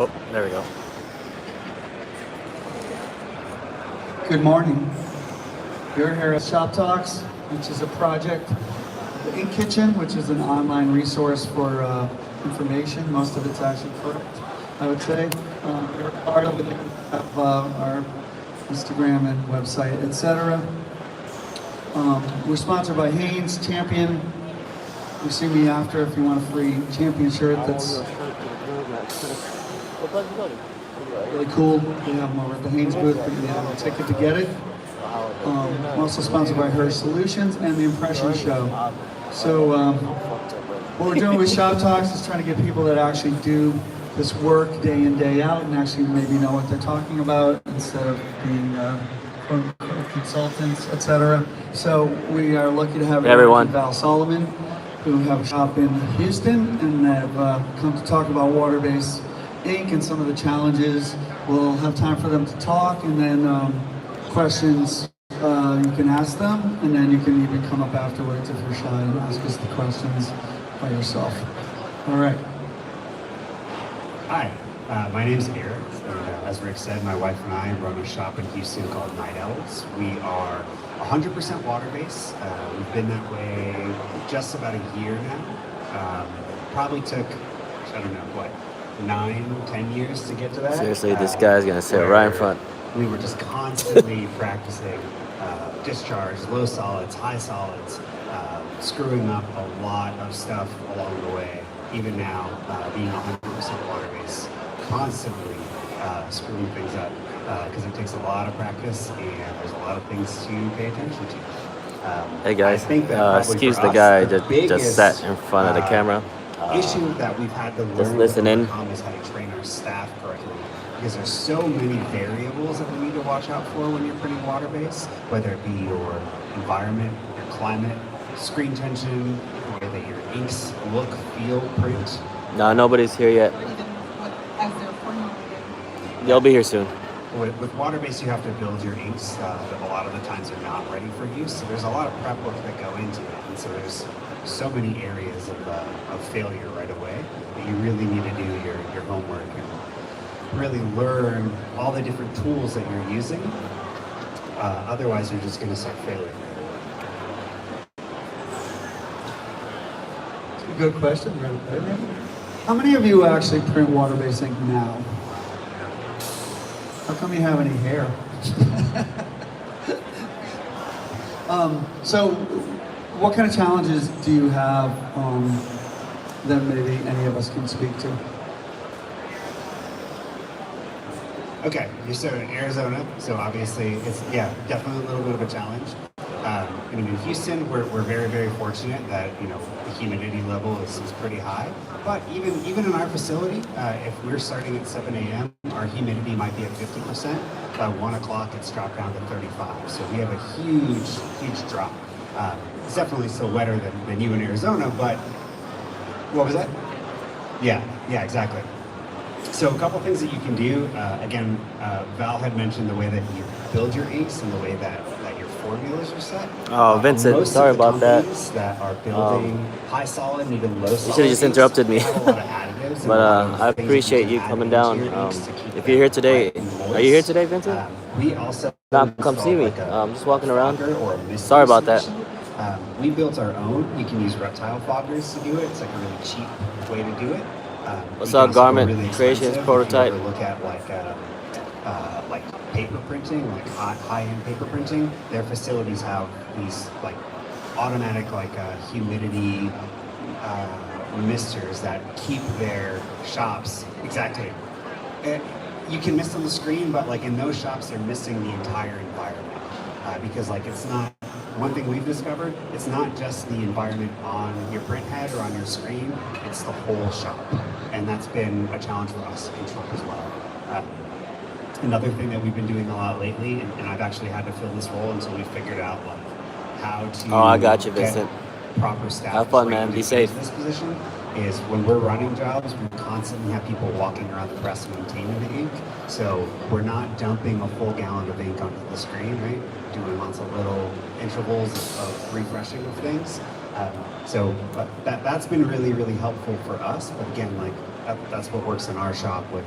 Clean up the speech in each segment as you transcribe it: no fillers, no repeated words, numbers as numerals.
Oh, there we go. Good morning. You're here at Shop Talks, which is a project. The Ink Kitchen, which is an online resource for information. Most of it's actually correct, I would say. We're part of it, have our Instagram and website, etc. We're sponsored by Hanes Champion. You see me after if you want a free Champion shirt. That's really cool. We have them over at the Hanes booth, but you have a ticket to get it. We're also sponsored by Her Solutions and the Impression Show. So what we're doing with Shop Talks is trying to get people that actually do this work day in, day out and actually maybe know what they're talking about instead of being quote-unquote consultants, etc. So we are lucky to have everyone. Val Solomon, who have a shop in Houston and have come to talk about water-based ink and some of the challenges. We'll have time for them to talk, and then questions you can ask them, and then you can even come up afterwards if you're shy and ask us the questions by yourself. All right. Hi, my name's Eric. As Rick said, my wife and I run a shop in Houston called Night Owls. We are 100% water-based. We've been that way just about a year now. Probably took, I don't know, what, 9-10 years to get to that. Seriously, this guy's gonna sit right in front. We were just constantly practicing discharge, low solids, high solids, screwing up a lot of stuff along the way. Even now, being 100% water-based, constantly screwing things up because it takes a lot of practice and there's a lot of things to pay attention to. Hey guys, excuse the guy that just sat in front of the camera. Issue that we've had to learn Just listen in. is how to train our staff correctly. Because there's so many variables that we need to watch out for when you're printing water-based, whether it be your environment, your climate, screen tension, the way that your inks look, feel, print. No, nobody's here yet. They'll be here soon. With water-based, you have to build your inks that a lot of the times are not ready for use. So there's a lot of prep work that go into it. And so there's so many areas of failure right away that you really need to do your homework and really learn all the different tools that you're using. Otherwise, you're just going to start failing. Good question. How many of you actually print water-based ink now? How come you have any hair? So what kind of challenges do you have that maybe any of us can speak to? Okay, you're so in Arizona, so obviously it's, definitely a little bit of a challenge. I mean, in Houston, we're very, very fortunate that, the humidity level is pretty high. But even in our facility, if we're starting at 7 a.m., our humidity might be at 50%. By 1 o'clock, it's dropped down to 35. So we have a huge drop. It's definitely still wetter than you in Arizona, but what was that? Yeah, exactly. So a couple things that you can do. Again, Val had mentioned the way that you build your inks and the way that your formulas are set. Oh, Vincent, sorry about that. That are building high solid and even low solid. You should have just interrupted me. But I appreciate you coming down. If you're here today, are you here today, Vincent? We also come see me. I'm just walking around. Sorry about that. We built our own. You can use reptile foggers to do it. It's like a really cheap way to do it. What's up, Garment Creations Prototype? Look at like paper printing, like high-end paper printing. Their facilities have these like automatic humidity misters that keep their shops exactly. You can miss on the screen, but like in those shops, they're missing the entire environment because it's not. One thing we've discovered, it's not just the environment on your print head or on your screen, it's the whole shop. And that's been a challenge for us to control as well. Another thing that we've been doing a lot lately, and I've actually had to fill this role until we figured out how to I got you, Vincent. Proper staff. Have fun, man. Be safe. This position is when we're running jobs, we constantly have people walking around the press maintaining the ink. So we're not dumping a full gallon of ink onto the screen, right? Doing lots of little intervals of refreshing of things. So that's been really, really helpful for us. But again, that's what works in our shop with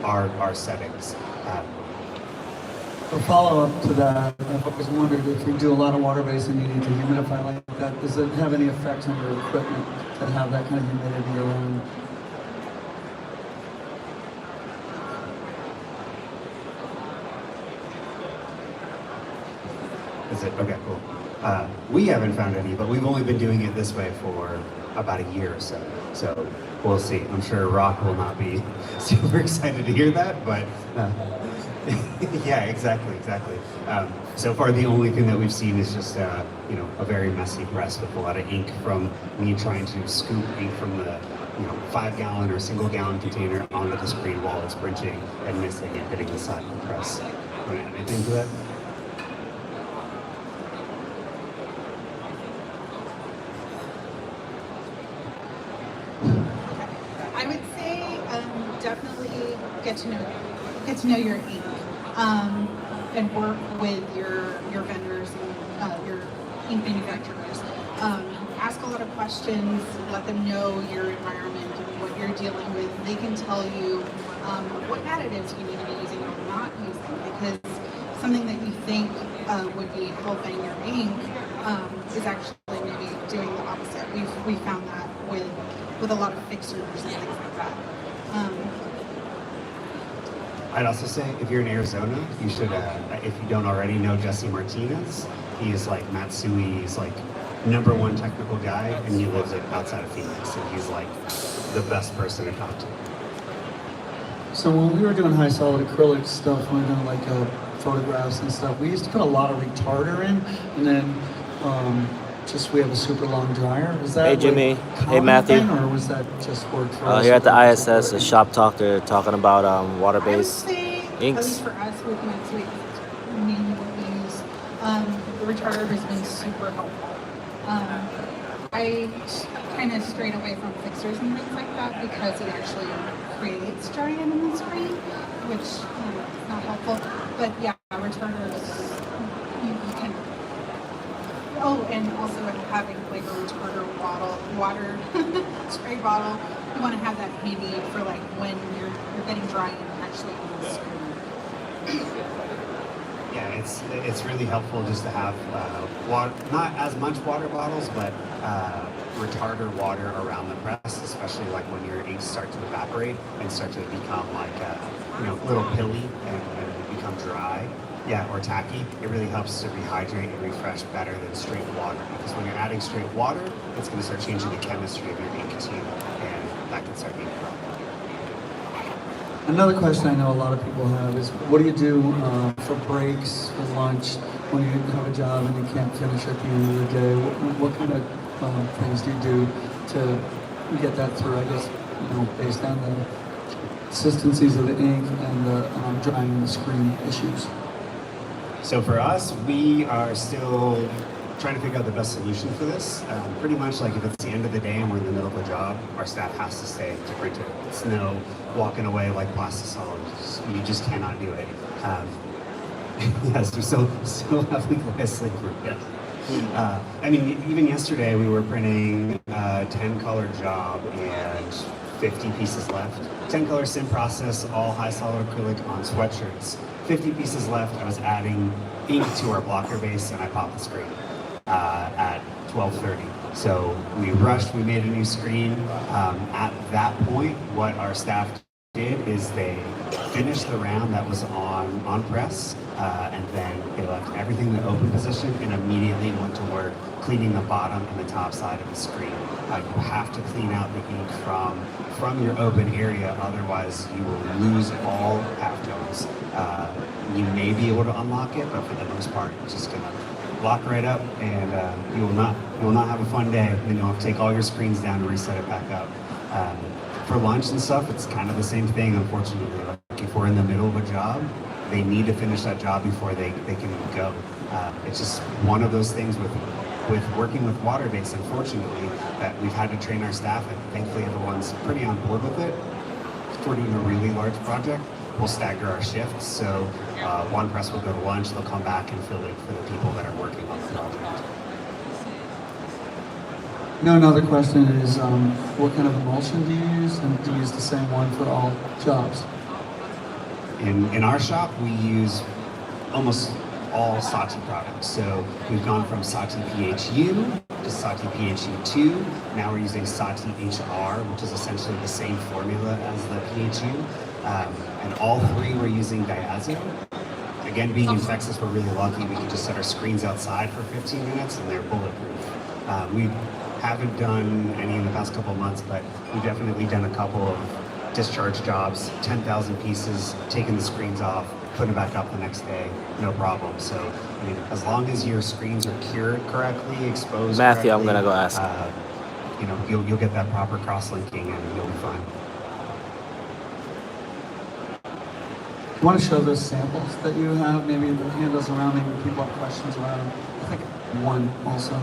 our settings. A follow-up to that, I've always wondered if you do a lot of water-based and you need to humidify like that, does it have any effect on your equipment to have that kind of humidity around? Is it? Okay, cool. We haven't found any, but we've only been doing it this way for about a year or so. So we'll see. I'm sure Rock will not be super excited to hear that, but yeah, exactly. So far, the only thing that we've seen is just a very messy press with a lot of ink from me trying to scoop ink from the 5-gallon or single-gallon container onto the screen while it's printing and missing and hitting the side of the press. Want to add anything to that? I would say definitely get to know your ink and work with your vendors and your ink manufacturers. Ask a lot of questions, let them know your environment and what you're dealing with. They can tell you what additives you need to be using or not using, because something that you think would be helping your ink is actually maybe doing the opposite. We found that with a lot of fixers and things like that. I'd also say if you're in Arizona, you should, if you don't already know Jesse Martinez, he is like Matsui's like #1 technical guy, and he lives outside of Phoenix, and he's like the best person to talk to. So when we were doing high solid acrylic stuff, when we were doing like photographs and stuff, we used to put a lot of retarder in, and then we have a super long dryer. Is that Hey, Jimmy. Like, Hey, Matthew. thing, or was that just work for us? Here at the ISS, Iss Shop Talk, they're talking about I would water-based say, at inks. least for us, with Matsui, mainly what we use, the retarder has been super helpful. I kind of strayed away from fixers and things like that because it actually creates drying in the screen, which is not helpful. But yeah, retarders, you can. Oh, and also having like a retarder water spray bottle. You want to have that handy for like when you're getting dry and actually on the screen. Yeah, it's really helpful just to have water, not as much water bottles, but retarder water around the press, especially like when your inks start to evaporate and start to become like a little pilly and become dry. Yeah, or tacky. It really helps to rehydrate and refresh better than straight water, because when you're adding straight water, it's going to start changing the chemistry of your ink too, and that can start being a problem. Another question I know a lot of people have is, what do you do for breaks, for lunch, when you have a job and you can't finish at the end of the day? What kind of things do you do to get that through, I guess, based on the consistencies of the ink and the drying the screen issues? So for us, we are still trying to figure out the best solution for this. Pretty much like if it's the end of the day and we're in the middle of a job, our staff has to stay to print it. It's no walking away like plastisol. You just cannot do it. Yes, we still have legal sleep room. Yes. I mean, even yesterday we were printing a 10-color job and 50 pieces left. 10-color sim process, all high solid acrylic on sweatshirts. 50 pieces left. I was adding ink to our blocker base and I popped the screen at 12:30. So we rushed, we made a new screen. At that point, what our staff did is they finished the round that was on press, and then they left everything in the open position and immediately went to work cleaning the bottom and the top side of the screen. You have to clean out the ink from your open area, otherwise you will lose all halftones. You may be able to unlock it, but for the most part, it's just gonna lock right up, and you will not have a fun day. Then you'll have to take all your screens down and reset it back up. For lunch and stuff, it's kind of the same thing, unfortunately. Like if we're in the middle of a job, they need to finish that job before they can go. It's just one of those things with working with water-based, unfortunately, that we've had to train our staff, and thankfully everyone's pretty on board with it. If we're doing a really large project, we'll stagger our shifts. So one press will go to lunch, they'll come back and fill in for the people that are working on the project. No, another question is, what kind of emulsion do you use, and do you use the same one for all jobs? In our shop, we use almost all Sati products. So we've gone from Sati PHU to Sati PHU2. Now we're using Sati HR, which is essentially the same formula as the PHU. And all three we're using diazo. Again, being in Texas, we're really lucky. We can just set our screens outside for 15 minutes and they're bulletproof. We haven't done any in the past couple of months, but we've definitely done a couple of discharge jobs, 10,000 pieces, taking the screens off, putting them back up the next day, no problem. So, I mean, as long as your screens are cured correctly, exposed Matthew, correctly, I'm gonna go ask. You know, you'll get that proper cross-linking and you'll be fine. You want to show those samples that you have? Maybe the hand those around, maybe people have questions around. I think one also.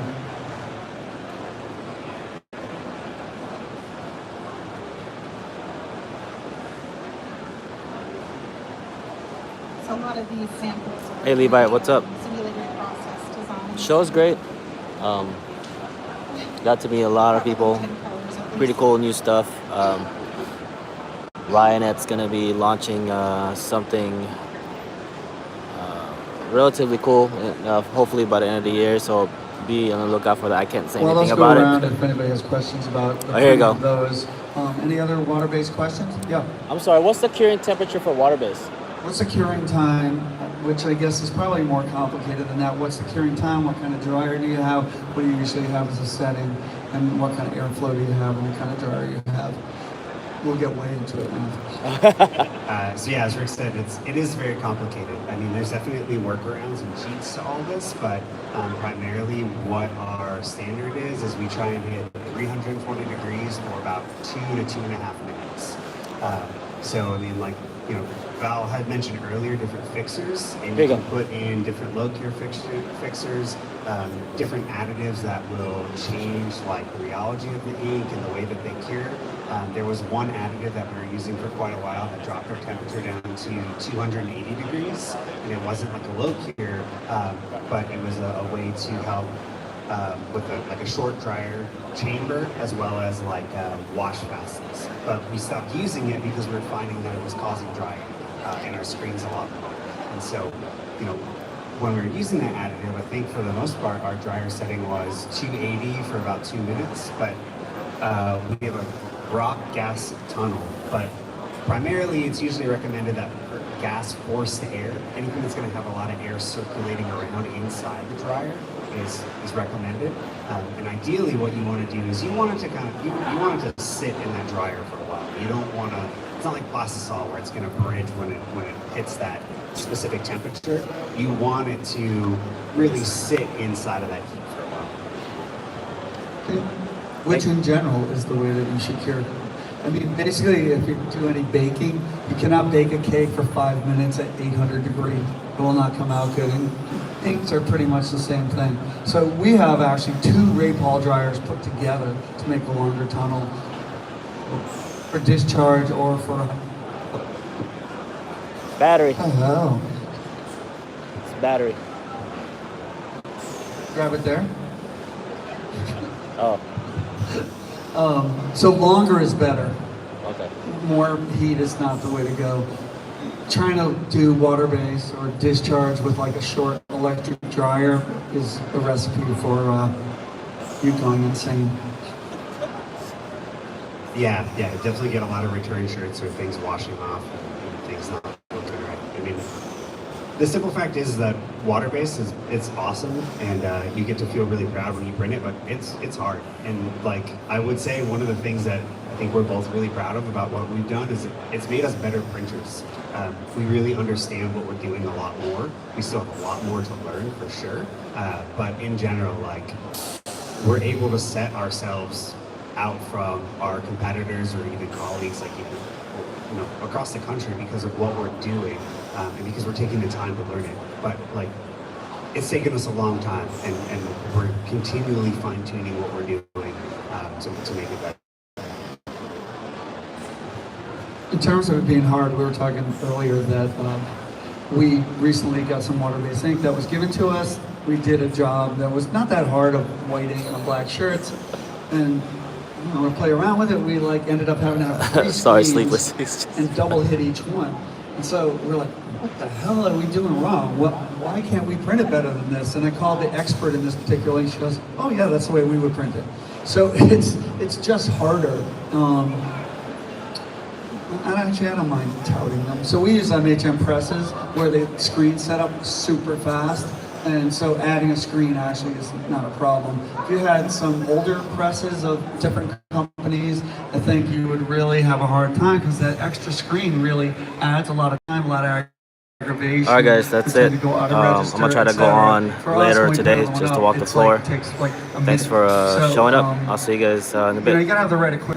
So a lot of these samples are Hey, Levi, what's up? simulated process design. Show's great. Got to meet a lot of people. Pretty cool new stuff. Ryanet's gonna be launching something relatively cool, hopefully by the end of the year. So be on the lookout for that. I can't say Well, let's anything go about around it. if anybody has questions about the here you go. of those. Any other water-based questions? Yeah. I'm sorry. What's the curing temperature for water base? What's the curing time? Which I guess is probably more complicated than that. What's the curing time? What kind of dryer do you have? What do you usually have as a setting? And what kind of airflow do you have? And what kind of dryer you have? We'll get way into it now. So yeah, as Rick said, it is very complicated. I mean, there's definitely workarounds and cheats to all this, but primarily what our standard is we try and hit 320 degrees for about 2 to 2.5 minutes. So I mean, like, you know, Val had mentioned earlier different fixers, and you can put in different low cure fixers, different additives that will change like the rheology of the ink and the way that they cure. There was one additive that we were using for quite a while that dropped our temperature down to 280 degrees, and it wasn't like a low cure, but it was a way to help with like a short dryer chamber as well as like wash fastness. But we stopped using it because we were finding that it was causing drying in our screens a lot more. And so, you know, when we were using that additive, I think for the most part our dryer setting was 280 for about 2 minutes, but we have a rock gas tunnel, but primarily it's usually recommended that gas forced air, anything that's going to have a lot of air circulating around inside the dryer is recommended. And ideally what you want to do is you want it to kind of, you want it to sit in that dryer for a while. You don't want to, it's not like plastisol where it's going to bridge when it hits that specific temperature. You want it to really sit inside of that heat for a while. Which in general is the way that you should cure. I mean, basically, if you do any baking, you cannot bake a cake for 5 minutes at 800 degrees. It will not come out good. And inks are pretty much the same thing. So we have actually 2 Ray Paul dryers put together to make a longer tunnel for discharge or for Battery. Oh, It's battery. grab it there. Oh, So longer is better. okay. More heat is not the way to go. Trying to do water base or discharge with like a short electric dryer is a recipe for you going insane. Yeah, definitely get a lot of return shirts or things washing off and things not looking right. I mean, the simple fact is that water base it's awesome, and you get to feel really proud when you print it, but it's hard. And like I would say, one of the things that I think we're both really proud of about what we've done is it's made us better printers. We really understand what we're doing a lot more. We still have a lot more to learn for sure, but in general, like we're able to set ourselves out from our competitors or even colleagues, like even, you know, across the country because of what we're doing, and because we're taking the time to learn it. But like, it's taken us a long time, and we're continually fine-tuning what we're doing to make it better. In terms of it being hard, we were talking earlier that we recently got some water-based ink that was given to us. We did a job that was not that hard of white ink on black shirts. And we play around with it. We like ended up having to have 3 Sorry, screens sleepless. and double hit each one. And so we're like, what the hell are we doing wrong? Why can't we print it better than this? And I called the expert in this particular thing. She goes, oh yeah, that's the way we would print it. So it's just harder. I don't mind touting them. So we use MHM presses where the screen setup is super fast. And so adding a screen actually is not a problem. If you had some older presses of different companies, I think you would really have a hard time because that extra screen really adds a lot of time, a lot of aggravation. All right, guys, that's it. I'm gonna try to go on later today just to walk the floor. Thanks for showing up. I'll see you guys in a bit. You gotta have the right equipment.